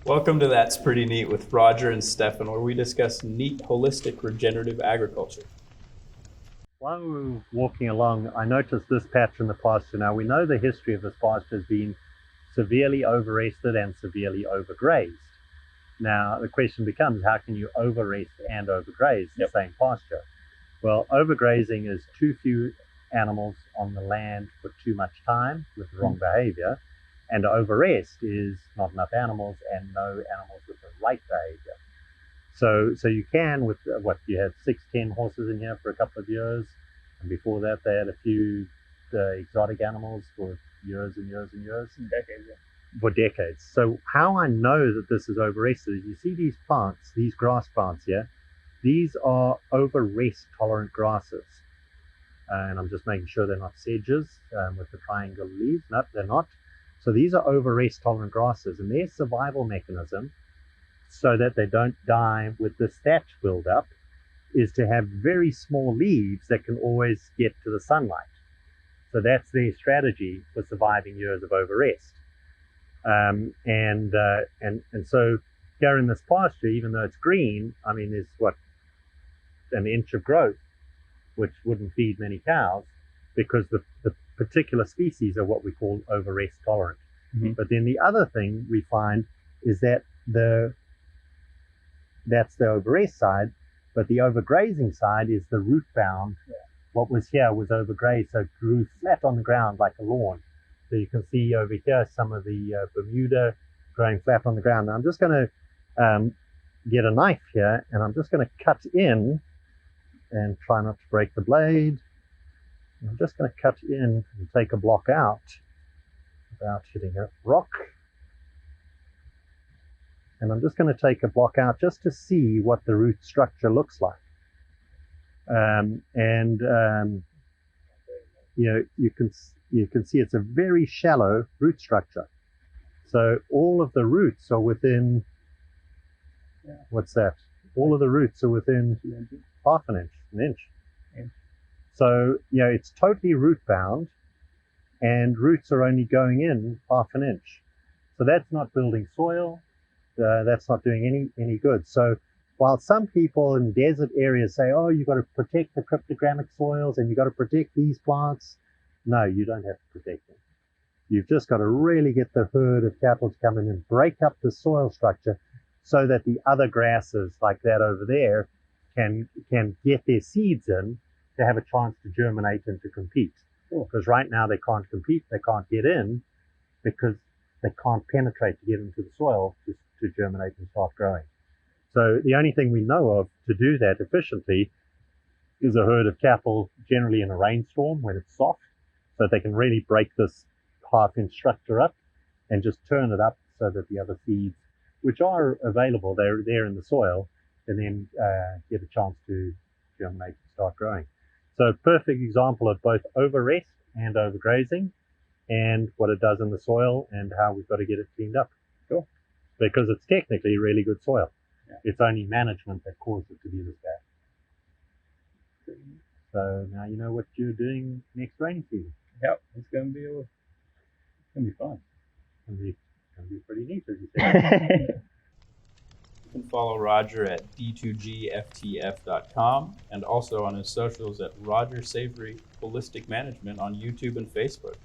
Welcome to That's Pretty Neat with Rodger and Stefan, where we discuss neat, holistic, regenerative agriculture. While we were walking along, I noticed this patch in the pasture. Now, we know the history of this pasture has been severely over-rested and severely over-grazed. Now, the question becomes, how can you over-rest and over-graze the same pasture? Well, overgrazing is too few animals on the land for too much time with the wrong behavior. And over-rest is not enough animals and no animals with the right behavior. So you can, with you had 6-10 horses in here for a couple of years, and before that they had a few exotic animals for years and years and years. For decades. So how I know that this is over-rested is you see these plants, these grass plants here, these are over-rest tolerant grasses. And I'm just making sure they're not sedges with the triangle leaves. No, they're not. So these are over-rest tolerant grasses, and their survival mechanism, so that they don't die with this thatch build-up, is to have very small leaves that can always get to the sunlight. So that's their strategy for surviving years of over-rest. And so here in this pasture, even though it's green, I mean, there's an inch of growth, which wouldn't feed many cows, because the particular species are what we call over-rest tolerant. Mm-hmm. But then the other thing we find is that that's the over-rest side, but the overgrazing side is the root bound. Yeah. What was here was overgrazed, so it grew flat on the ground like a lawn. So you can see over here some of the Bermuda growing flat on the ground. Now I'm just going to get a knife here, and I'm just going to cut in and try not to break the blade. I'm just going to cut in and take a block out without hitting a rock. And I'm just going to take a block out just to see what the root structure looks like. You can see it's a very shallow root structure. So all of the roots are within, what's that? All of the roots are within half an inch. So, it's totally root bound, and roots are only going in half an inch. So that's not building soil. That's not doing any good. So while some people in desert areas say, oh, you've got to protect the cryptogamic soils and you've got to protect these plants, no, you don't have to protect them. You've just got to really get the herd of cattle to come in and break up the soil structure so that the other grasses like that over there can get their seeds in to have a chance to germinate and to compete. Because right now they can't compete, they can't get in because they can't penetrate to get into the soil to germinate and start growing. So the only thing we know of to do that efficiently is a herd of cattle, generally in a rainstorm when it's soft, so that they can really break this half-inch structure up and just turn it up so that the other seeds, which are available, they're there in the soil, and then get a chance to germinate and start growing. So a perfect example of both over-rest and overgrazing, and what it does in the soil and how we've got to get it cleaned up. Cool. Because it's technically really good soil. Yeah. It's only management that caused it to be this bad. So now you know what you're doing next rainy season. Yep, it's going to be fun. It's going to be pretty neat, as you said. You can follow Rodger at d2gftf.com and also on his socials at Rodger Savory Holistic Management on YouTube and Facebook.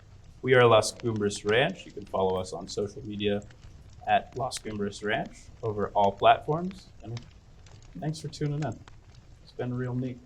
We are Las Cumbres Ranch. You can follow us on social media at Las Cumbres Ranch over all platforms. And thanks for tuning in. It's been real neat.